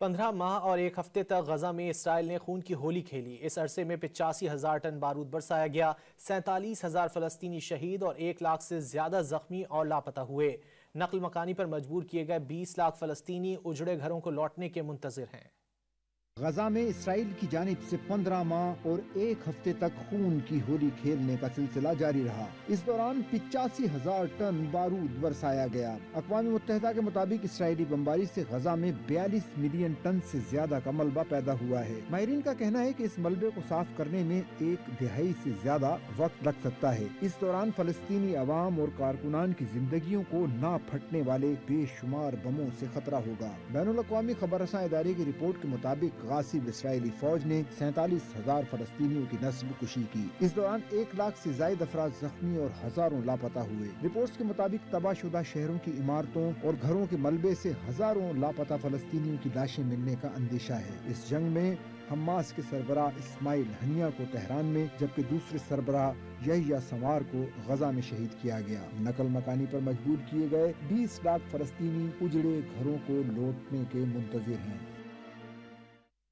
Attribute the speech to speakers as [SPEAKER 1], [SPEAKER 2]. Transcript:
[SPEAKER 1] 15 ماہ اور ایک ہفتے تک غزہ میں اسرائیل نے خون کی ہولی کھیلی۔ اس عرصے میں 85,000 ٹن بارود برسایا گیا، 47,000 فلسطینی شہید اور 1 لاکھ سے زیادہ زخمی اور لاپتہ ہوئے۔ نقل مکانی پر مجبور کیے گئے 20 لاکھ فلسطینی اجڑے گھروں کو لوٹنے کے منتظر ہیں۔
[SPEAKER 2] غزہ میں اسرائیل کی جانب سے 15 ماہ اور ایک ہفتے تک خون کی ہولی کھیلنے کا سلسلہ جاری رہا۔ اس دوران 85,000 ٹن بارود برسایا گیا۔ اقوام متحدہ کے مطابق اسرائیلی بمباری سے غزہ میں 42 ملین ٹن سے زیادہ کا ملبہ پیدا ہوا ہے۔ ماہرین کا کہنا ہے کہ اس ملبے کو صاف کرنے میں 1 دہائی سے زیادہ وقت لگ سکتا ہے۔ اس دوران فلسطینی عوام اور کارکنان کی زندگیوں کو نہ پھٹنے والے بے شمار بموں سے خطرہ ہوگا۔ بین الاقوامی خبر رساں ادارے کی رپورٹ کے مطابق غاصب اسرائیلی فوج نے 47,000 فلسطینیوں کی نسل کشی کی۔ اس دوران 1 لاکھ سے زائد افراد زخمی اور ہزاروں لاپتہ ہوئے۔ رپورٹس کے مطابق تباہ شدہ شہروں کی عمارتوں اور گھروں کے ملبے سے ہزاروں لاپتہ فلسطینیوں کی لاشیں ملنے کا اندیشہ ہے۔ اس جنگ میں حماس کے سربراہ اسماعیل ہنیہ کو تہران میں جبکہ دوسرے سربراہ یحییٰ سنوار کو غزہ میں شہید کیا گیا۔ نقل مکانی پر مجبور کیے گئے 20 لاکھ فلسطینی اجڑے گھروں کو لوٹنے کے منتظر ہیں۔